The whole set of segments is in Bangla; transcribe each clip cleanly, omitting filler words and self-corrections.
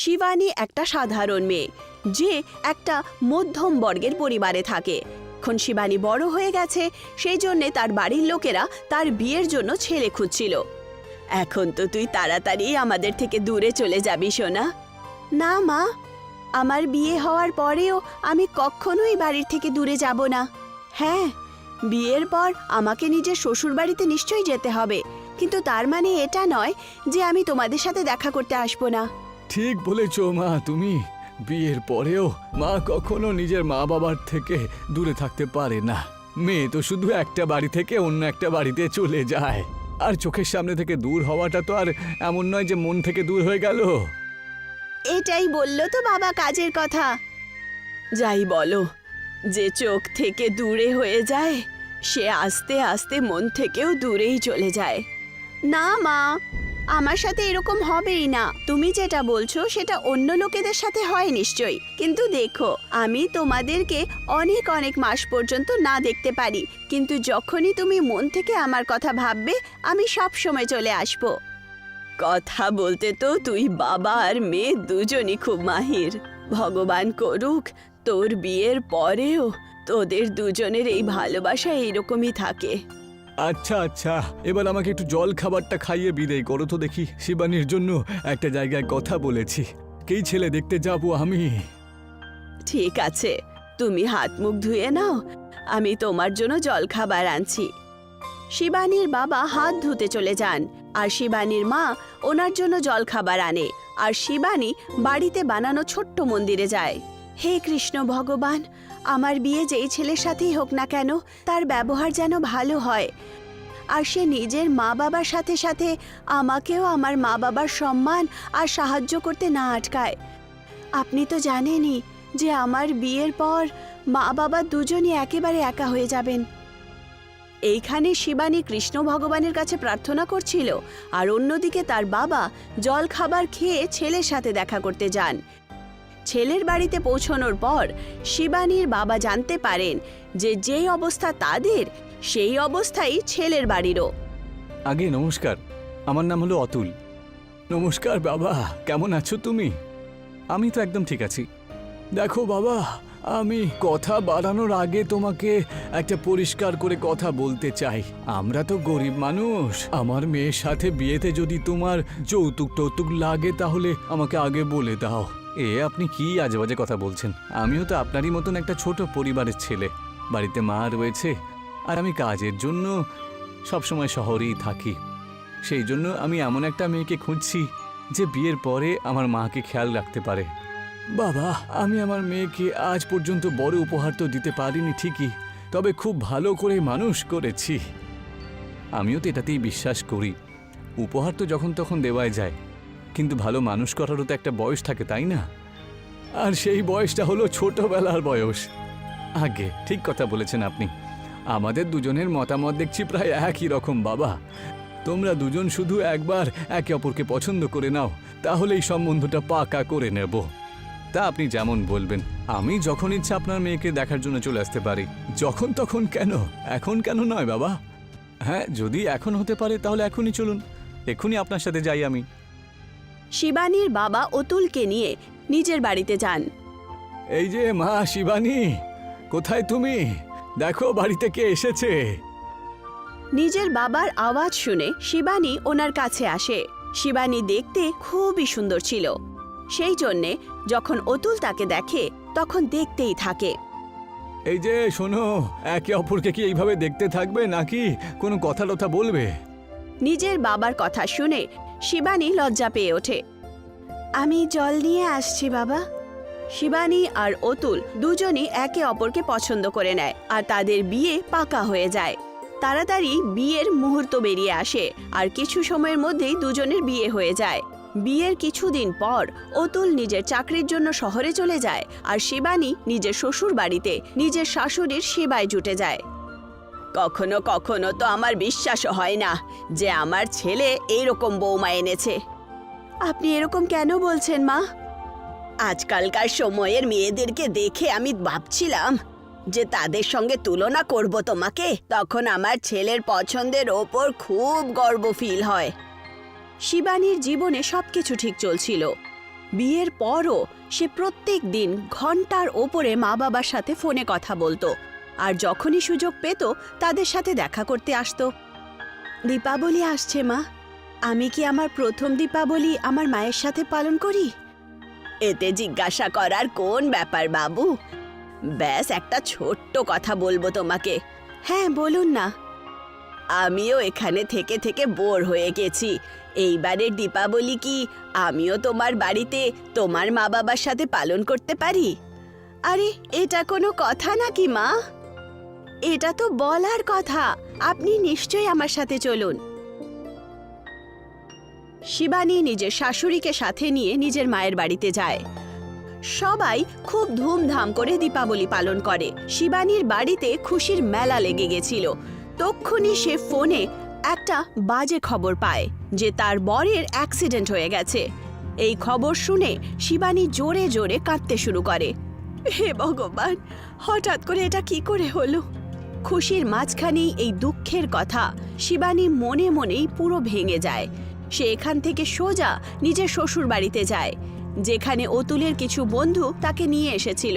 শিবানী একটা সাধারণ মেয়ে যে একটা মধ্যম বর্গের পরিবারে থাকে। এখন শিবানী বড় হয়ে গেছে, সেই জন্যে তার বাড়ির লোকেরা তার বিয়ের জন্য ছেলে খুঁজছিল। এখন তো তুই তাড়াতাড়ি আমাদের থেকে দূরে চলে যাবি সোনা। না মা, আমার বিয়ে হওয়ার পরেও আমি কখনোই বাড়ির থেকে দূরে যাব না। হ্যাঁ, বিয়ের পর আমাকে নিজের শ্বশুর বাড়িতে নিশ্চয়ই যেতে হবে, কিন্তু তার মানে এটা নয় যে আমি তোমাদের সাথে দেখা করতে আসবো না। ঠিক বলেছ মা, তুমি বিয়ের পরেও মা কখনো নিজের মা বাবার থেকে দূরে থাকতে পারে না। মেয়ে তো শুধু একটা বাড়ি থেকে অন্য একটা বাড়িতে চলে যায়, আর চোখের সামনে থেকে দূর হওয়াটা তো আর এমন নয় যে মন থেকে দূর হয়ে গেল। এটাই বললো তো বাবা কাজের কথা। যাই বলো, যে চোখ থেকে দূরে হয়ে যায় সে আস্তে আস্তে মন থেকেও দূরেই চলে যায়। না মা, আমার সাথে এরকম হবেই না। তুমি যেটা বলছো সেটা অন্য লোকেদের সাথে হয় নিশ্চয়ই, কিন্তু দেখো আমি তোমাদেরকে অনেক অনেক মাস পর্যন্ত না দেখতে পারি, কিন্তু যখনই তুমি মন থেকে আমার কথা ভাববে আমি সব সময় চলে আসবো। কথা বলতে তো তুই বাবা আর মেয়ে দুজনই খুব মাহির। ভগবান করুক তোর বিয়ের পরেও তোদের দুজনের এই ভালোবাসা এইরকমই থাকে। আচ্ছা আচ্ছা, এবার আমাকে একটু জল খাবারটা খাইয়ে বিদায় করো তো দেখি। শিবানীর জন্য একটা জায়গায় কথা বলেছি, কেই ছেলে দেখতে যাব আমি। ঠিক আছে, তুমি হাত মুখ ধুয়ে নাও, আমি তোমার জন্য জল খাবার আনছি। শিবানীর বাবা হাত ধুতে চলে যান আর শিবানীর মা ওনার জন্য জল খাবার আনে, আর শিবানী বাড়িতে বানানো ছোট্ট মন্দিরে যায়। হে কৃষ্ণ ভগবান, আমার বিয়ে যেই ছেলের সাথেই হোক না কেন তার ব্যবহার যেন ভালো হয়, আর সে নিজের মা বাবার সাথে সাথে আমাকেও আমার মা বাবার সম্মান আর সাহায্য করতে না আটকায়। আপনি তো জানেনই যে আমার বিয়ের পর মা বাবা দুজনই একেবারে একা হয়ে যাবেন। এইখানে শিবানী কৃষ্ণ ভগবানের কাছে প্রার্থনা করছিল, আর অন্যদিকে তার বাবা জল খাবার খেয়ে ছেলের সাথে দেখা করতে যান। ছেলের বাড়িতে পৌঁছানোর পর শিবানীর বাবা জানতে পারেন যে যেই অবস্থা তাদের সেই অবস্থাই ছেলের বাড়িরও। আগে নমস্কার, আমার নাম হলো অতুল। নমস্কার বাবা, কেমন আছো তুমি? আমি তো একদম ঠিক আছি। দেখো বাবা, আমি কথা বাড়ানোর আগে তোমাকে একটা পরিষ্কার করে কথা বলতে চাই। আমরা তো গরিব মানুষ, আমার মেয়ের সাথে বিয়েতে যদি তোমার যৌতুক টৌতুক লাগে তাহলে আমাকে আগে বলে দাও। আপনি কি আজেবাজে কথা বলছেন? আমিও তো আপনারই মতন একটা ছোট পরিবারের ছেলে, বাড়িতে মা রয়েছে, আর আমি কাজের জন্য সবসময় শহরেই থাকি। সেই জন্য আমি এমন একটা মেয়েকে খুঁজছি যে বিয়ের পরে আমার মাকে খেয়াল রাখতে পারে। বাবা, আমি আমার মেয়েকে আজ পর্যন্ত বড় উপহার তো দিতে পারিনি ঠিকই, তবে খুব ভালো করে মানুষ করেছি। আমিও তো এটাতেই বিশ্বাস করি, উপহার তো যখন তখন দেওয়াই যায়, কিন্তু ভালো মানুষ করারও তো একটা বয়স থাকে, তাই না? আর সেই বয়সটা হলো ছোটবেলার বয়স। আগে ঠিক কথা বলেছেন আপনি। আমাদের দুজনের মতামত দেখছি প্রায় একই রকম বাবা। তোমরা দুজন শুধু একবার একে অপরকে পছন্দ করে নাও, তাহলে এই সম্বন্ধটা পাকা করে নেব। তা আপনি যেমন বলবেন। আমি যখন ইচ্ছা আপনার মেয়েকে দেখার জন্য চলে আসতে পারি। যখন তখন কেন, এখন কেন নয় বাবা? হ্যাঁ, যদি এখন হতে পারে তাহলে এখনই চলুন, এখনই আপনার সাথে যাই আমি। শিবানীর বাবা অতুলকে নিয়ে নিজের বাড়িতে যান। এই যে মা শিবানী, কোথায় তুমি? দেখো বাড়িতে কে এসেছে। নিজের বাবার আওয়াজ শুনে শিবানী ওনার কাছে আসে। শিবানী দেখতে খুবই সুন্দর ছিল, সেই জন্যে যখন অতুল তাকে দেখে তখন দেখতেই থাকে। এই যে শোনো, একে অপরকে কি এইভাবে দেখতে থাকবে নাকি কোনো কথা টথা বলবে? নিজের বাবার কথা শুনে শিবানী লজ্জা পেয়ে ওঠে। আমি জল নিয়ে আসছি বাবা। শিবানী আর অতুল দুজনই একে অপরকে পছন্দ করে নেয়, আর তাদের বিয়ে পাকা হয়ে যায়। তাড়াতাড়ি বিয়ের মুহূর্ত বেরিয়ে আসে, আর কিছু সময়ের মধ্যেই দুজনের বিয়ে হয়ে যায়। বিয়ের কিছুদিন পর অতুল নিজের চাকরির জন্য শহরে চলে যায়, আর শিবানী নিজের শ্বশুর বাড়িতে নিজের শাশুড়ির সেবায় জুটে যায়। কখনো কখনো তো আমার বিশ্বাসও হয় না যে আমার ছেলে এইরকম বৌমা এনেছে। আপনি এরকম কেন বলছেন মা? আজকালকার সময়ের মেয়েদেরকে দেখে আমি ভাবছিলাম যে তাদের সঙ্গে তুলনা করব তোমাকে, তখন আমার ছেলের পছন্দের ওপর খুব গর্ব ফিল হয়। শিবানীর জীবনে সবকিছু ঠিক চলছিল, বিয়ের পরও সে প্রত্যেক দিন ঘন্টার ওপরে মা বাবার সাথে ফোনে কথা বলতো আর যখনই সুযোগ পেত তাদের সাথে দেখা করতে আসতো। দীপাবলি আসছে মা, আমি কি আমার প্রথম দীপাবলি আমার মায়ের সাথে পালন করি? এতে জিজ্ঞাসা করার কোন ব্যাপার বাবু, ব্যাস একটা ছোট্ট কথা বলবো তোমাকে। হ্যাঁ বলুন না। আমিও এখানে থেকে থেকে বোর হয়ে গেছি। এইবারের দীপাবলি কি আমিও তোমার বাড়িতে তোমার মা বাবার সাথে পালন করতে পারি? আরে এটা কোনো কথা নাকি মা? এটা তো বলার কথা। আপনি নিশ্চয়ই আমার সাথে চলুন। শিবানী নিজের শাশুড়িকে সাথে নিয়ে নিজের মায়ের বাড়িতে যায়। সবাই খুব ধুমধাম করে দীপাবলি পালন করে। শিবানীর বাড়িতে খুশির মেলা লেগে গেছিল। তক্ষুনি সে ফোনে একটা বাজে খবর পায় যে তার বরের অ্যাক্সিডেন্ট হয়ে গেছে। এই খবর শুনে শিবানী জোরে জোরে কাঁদতে শুরু করে। হে ভগবান, হঠাৎ করে এটা কি করে হলো? খুশির মাঝখানেই এই দুঃখের কথা শিবানী মনে মনেই পুরো ভেঙে যায়। সে এখান থেকে সোজা নিজের শ্বশুর বাড়িতে যায়, যেখানে অতুলের কিছু বন্ধু তাকে নিয়ে এসেছিল।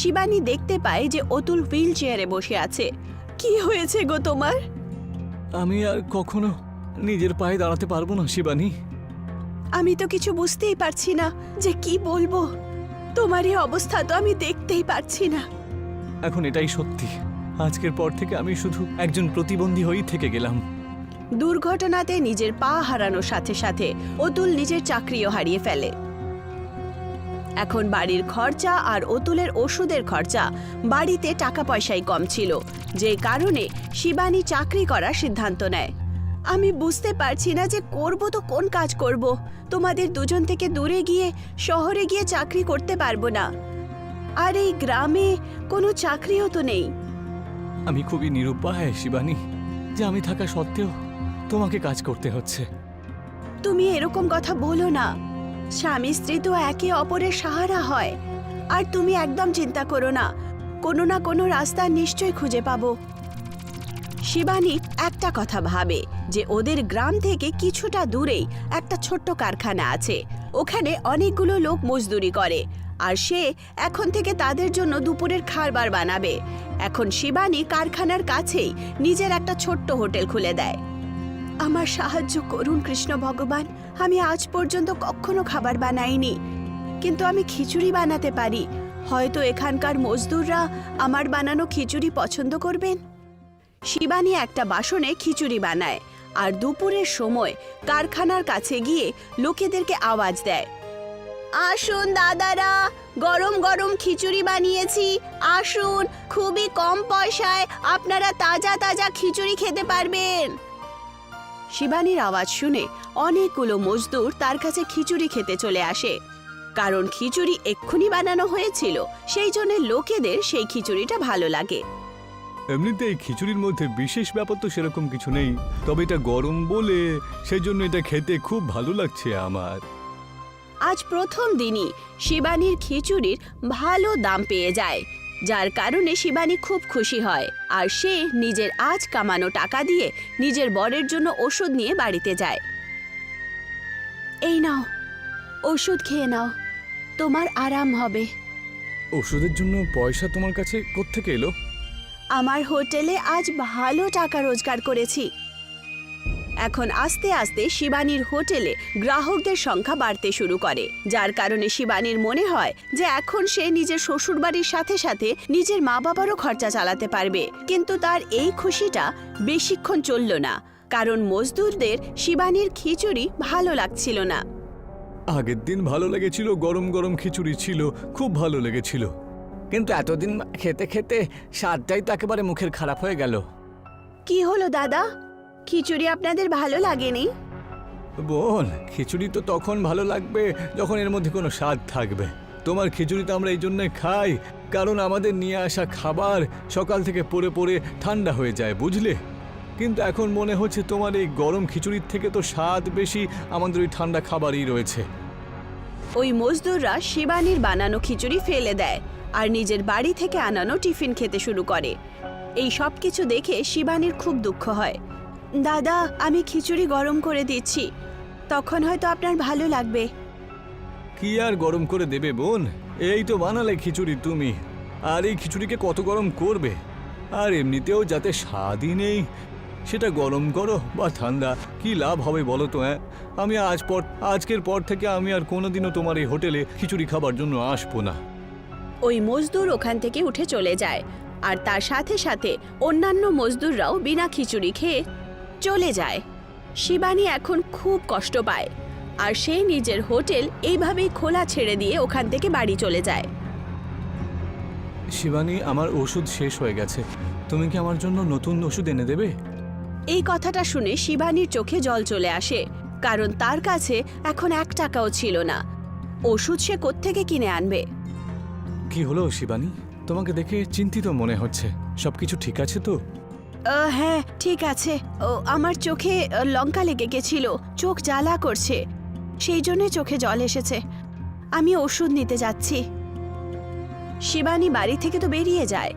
শিবানী দেখতে পায় যে অতুল হুইল চেয়ারে বসে আছে। কি হয়েছে গো তোমার? আমি আর কখনো নিজের পায়ে দাঁড়াতে পারবো না শিবানী। আমি তো কিছু বুঝতেই পারছি না যে কি বলবো। তোমার এই অবস্থা তো আমি দেখতেই পারছি না। এখন এটাই সত্যি, আজকের পর থেকে আমি শুধু একজন প্রতিবন্ধী হয়েই থেকে গেলাম। দুর্ঘটনাতে নিজের পা হারানোর সাথে সাথে অতুল নিজের চাকরিও হারিয়ে ফেলে। এখন বাড়ির খরচা আর অতুলের ওষুধের খরচা, বাড়িতে টাকা পয়সাই কম ছিল, যে কারণে শিবানী চাকরি করার সিদ্ধান্ত নেয়। আমি বুঝতে পারছি না যে করব তো কোন কাজ করব। তোমাদের দুজন থেকে দূরে গিয়ে শহরে গিয়ে চাকরি করতে পারবো না, আর এই গ্রামে কোনো চাকরিও তো নেই। আমি খুবই নিরুপায় শিবানী, যে আমি থাকা সত্ত্বেও তোমাকে কাজ করতে হচ্ছে। তুমি এরকম কথা বলো না। স্বামী স্ত্রী তো একে অপরের সাহারা হয়। আর তুমি একদম চিন্তা করো না, কোনো না কোনো রাস্তা নিশ্চয়ই খুঁজে পাবো। শিবানী একটা কথা ভাবে যে ওদের গ্রাম থেকে কিছুটা দূরেই একটা ছোট্ট কারখানা আছে। ওখানে অনেকগুলো লোক মজদুরি করে, আর সে এখন থেকে তাদের জন্য দুপুরের খাবার বানাবে। এখন শিবানী কারখানার কাছেই নিজের একটা ছোট্ট হোটেল খুলে দেয়। আমার সাহায্য করুন কৃষ্ণ ভগবান, আমি আজ পর্যন্ত কখনো খাবার বানাইনি, কিন্তু আমি খিচুড়ি বানাতে পারি। হয়তো এখানকার মজদুররা আমার বানানো খিচুড়ি পছন্দ করবেন। শিবানী একটা বাসনে খিচুড়ি বানায় আর দুপুরের সময় কারখানার কাছে গিয়ে লোকেদেরকে আওয়াজ দেয়, আসুন দাদারা, গরম গরম খিচুড়ি বানিয়েছি, আসুন, খুবই কম পয়সায় আপনারা তাজা তাজা খিচুড়ি খেতে পারবেন। শিবানীর আওয়াজ শুনে অনেকগুলো মজদুর তার কাছে খিচুড়ি খেতে চলে আসে। কারণ খিচুড়ি এক্ষুনি বানানো হয়েছিল, সেই জন্য লোকেদের সেই খিচুড়িটা ভালো লাগে। এমনিতে এই খিচুড়ির মধ্যে বিশেষ ব্যাপার তো সেরকম কিছু নেই, তবে এটা গরম বলে সেই জন্য এটা খেতে খুব ভালো লাগছে আমার। আজ প্রথম দিনই শিবানীর খিচুড়ির ভালো দাম পেয়ে যায়, যার কারণে শিবানী খুব খুশি হয়। আর সে নিজের আজ কামানো টাকা দিয়ে নিজের বরের জন্য ওষুধ নিয়ে বাড়িতে যায়। এই নাও, ওষুধ খেয়ে নাও, তোমার আরাম হবে। ওষুধের জন্য পয়সা তোমার কাছে কোত্থেকে এলো? আমার হোটেলে আজ ভালো টাকা রোজগার করেছি। এখন আস্তে আস্তে শিবানীর হোটেলে গ্রাহকদের সংখ্যা বাড়তে শুরু করে, যার কারণে শিবানীর মনে হয় যে এখন সে নিজের শ্বশুরবাড়ির সাথে সাথে নিজের মা বাবারও খরচা চালাতে পারবে। কিন্তু তার এই খুশিটা বেশিক্ষণ চলল না, কারণ মজদুরদের শিবানীর খিচুড়ি ভালো লাগছিল না। আগের দিন ভালো লেগেছিল, গরম গরম খিচুড়ি ছিল, খুব ভালো লেগেছিল, কিন্তু এতদিন খেতে খেতে স্বাদটাই তো একেবারে মুখের খারাপ হয়ে গেল। কি হলো দাদা, খিচুড়ি আপনাদের ভালো লাগেনি? বোন, খিচুড়ি তো তখন ভালো লাগবে যখন এর মধ্যে কোনো স্বাদ থাকবে। তোমার খিচুড়ি তো আমরা এই জন্য খাই কারণ আমাদের নিয়ে আসা খাবার সকাল থেকে পড়ে পড়ে ঠান্ডা হয়ে যায়, বুঝলে? কিন্তু এখন মনে হচ্ছে তোমার এই গরম খিচুড়ির থেকে তো স্বাদ বেশি আমাদের ওই ঠান্ডা খাবারই রয়েছে। ওই মজদুররা শিবানীর বানানো খিচুড়ি ফেলে দেয় আর নিজের বাড়ি থেকে আনানো টিফিন খেতে শুরু করে। এই সব কিছু দেখে শিবানীর খুব দুঃখ হয়। দাদা, আমি খিচুড়ি গরম করে দিচ্ছি, তখন হয়তো আপনার ভালো লাগবে। কি আর গরম করে দেবে বোন? এই তো বানালে খিচুড়ি তুমি, আর এই খিচুড়িকে কত গরম করবে? আর এমনিতেও যাতে স্বাদই নেই, সেটা গরম করো বা ঠান্ডা, কি লাভ হবে বলো তো? আমি আজকের পর থেকে আমি আর কোনোদিনও তোমার এই হোটেলে খিচুড়ি খাবার জন্য আসবো না। ওই মজদুর ওখান থেকে উঠে চলে যায়, আর তার সাথে সাথে অন্যান্য মজদুররাও বিনা খিচুড়ি খেয়ে চলে যায়। শিবানী এখন খুব কষ্ট পায়, আর সে নিজের হোটেল এইভাবেই খোলা ছেড়ে দিয়ে ওখান থেকে বাড়ি চলে যায়। শিবানী, আমার ওষুধ শেষ হয়ে গেছে, তুমি কি আমার জন্য নতুন ওষুধ এনে দেবে? এই কথাটা শুনে শিবানীর চোখে জল চলে আসে, কারণ তার কাছে এখন 1 টাকাও ছিল না। ওষুধ সে কোত্থেকে কিনে আনবে? কি হলো শিবানী? তোমাকে দেখে চিন্তিত মনে হচ্ছে, সবকিছু ঠিক আছে তো? হ্যাঁ ঠিক আছে। আমার চোখে লঙ্কা লেগে গেছিল, চোখ জ্বালা করছে, সেই জন্য চোখে জল এসেছে। আমি ওষুধ নিতে যাচ্ছি। শিবানী বাড়ি থেকে তো বেরিয়ে যায়,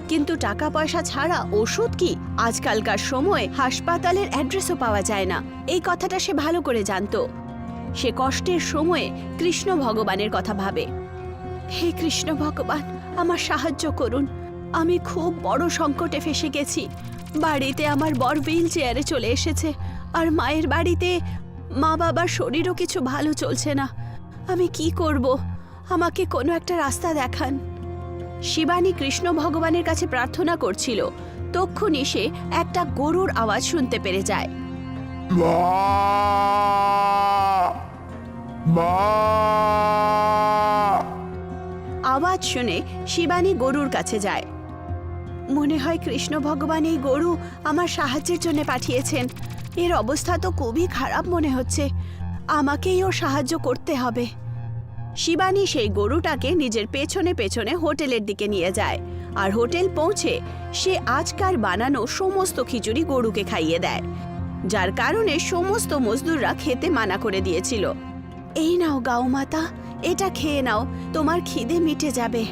কিন্তু টাকা পয়সা ছাড়া ওষুধ কি? আজকালকার সময় হাসপাতালের অ্যাড্রেসও পাওয়া যায় না, এই কথাটা সে ভালো করে জানতো। সে কষ্টের সময়ে কৃষ্ণ ভগবানের কথা ভাবে। হে কৃষ্ণ ভগবান, আমার সাহায্য করুন, আমি খুব বড় সংকটে ফেসে গেছি। বাড়িতে আমার বর হুইল চেয়ারে চলে এসেছে, আর মায়ের বাড়িতে মা বাবার শরীরও কিছু ভালো চলছে না। আমি কি করব? আমাকে কোনো একটা রাস্তা দেখান। শিবানী কৃষ্ণ ভগবানের কাছে প্রার্থনা করছিল, তক্ষুনি সে একটা গরুর আওয়াজ শুনতে পেরে যায়। আওয়াজ শুনে শিবানী গরুর কাছে যায়। মনে হয় কৃষ্ণ ভগবান এই গরু আমার সাহায্যের জন্য পাঠিয়েছেন। এর অবস্থা তো খুবই খারাপ মনে হচ্ছে, আমাকেই ওর সাহায্য করতে হবে। শিবানী সেই গরুটাকে নিজের পেছনে পেছনে হোটেলের দিকে নিয়ে যায়, আর হোটেল পৌঁছে সে আজকার বানানো সমস্ত খিচুড়ি গরুকে খাইয়ে দেয়, যার কারণে সমস্ত মজদুররা খেতে মানা করে দিয়েছিল। এই নাও গাও মাতা, এটা খেয়ে নাও, তোমার খিদে মিটে যাবে।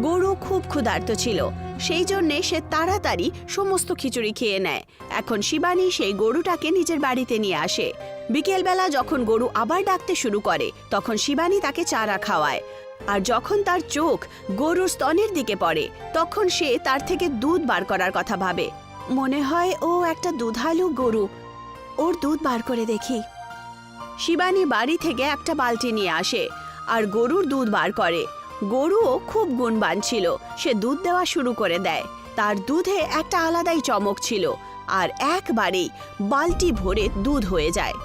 গরু খুব ক্ষুধার্ত ছিল, সেই জন্যে সে তাড়াতাড়ি সমস্ত খিচুড়ি খেয়ে নেয়। এখন শিবানী সেই গরুটাকে নিজের বাড়িতে নিয়ে আসে। বিকেলবেলা যখন গরু আবার ডাকতে শুরু করে, তখন শিবানী তাকে চারা খাওয়ায়, আর যখন তার চোখ গরুর স্তনের দিকে পড়ে, তখন সে তার থেকে দুধ বার করার কথা ভাবে। মনে হয় ও একটা দুধালু গরু, ওর দুধ বার করে দেখি। শিবানী বাড়ি থেকে একটা বালতি নিয়ে আসে আর গরুর দুধ বার করে। গরুও খুব গুণবান ছিল, সে দুধ দেওয়া শুরু করে দেয়। তার দুধে একটা আলাদাই চমক ছিল, আর একবারেই বালতি ভরে দুধ হয়ে যায়।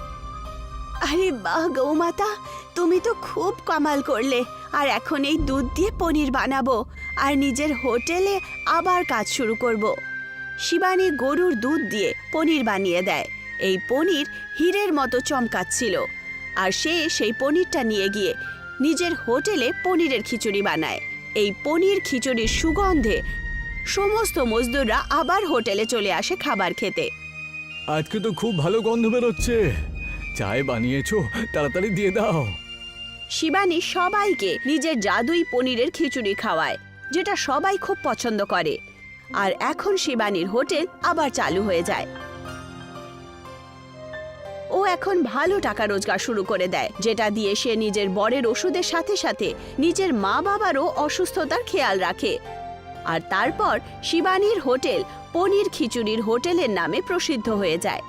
আরে বাহ গৌমাতা, তুমি তো খুব কামাল করলে, আর এখন এই দুধ দিয়ে পনির বানাবো আর নিজের হোটেলে আবার কাজ শুরু করব। শিবানী গরুর দুধ দিয়ে পনির বানিয়ে দেয়। এই পনির হীরের মতো চমকাচ্ছিল, আর সে সেই পনিরটা নিয়ে গিয়ে নিজের হোটেলে পনিরের খিচুড়ি বানায়। এই পনির খিচুড়ির সুগন্ধে সমস্ত মজদুররা আবার হোটেলে চলে আসে খাবার খেতে। আজকে তো খুব ভালো গন্ধ বেরোচ্ছে, চায় বানিয়েছো, তাড়াতাড়ি দিয়ে দাও। শিবানী সবাইকে নিজের জাদুই পনিরের খিচুড়ি খাওয়ায়, যেটা সবাই খুব পছন্দ করে। আর এখন শিবানীর হোটেল আবার চালু হয়ে যায়। ও এখন ভালো টাকা রোজগার শুরু করে দেয়, যেটা দিয়ে সে নিজের বরের ওষুধের সাথে সাথে নিজের মা বাবারও অসুস্থতার খেয়াল রাখে। আর তারপর শিবানীর হোটেল পনির খিচুড়ির হোটেলের নামে প্রসিদ্ধ হয়ে যায়।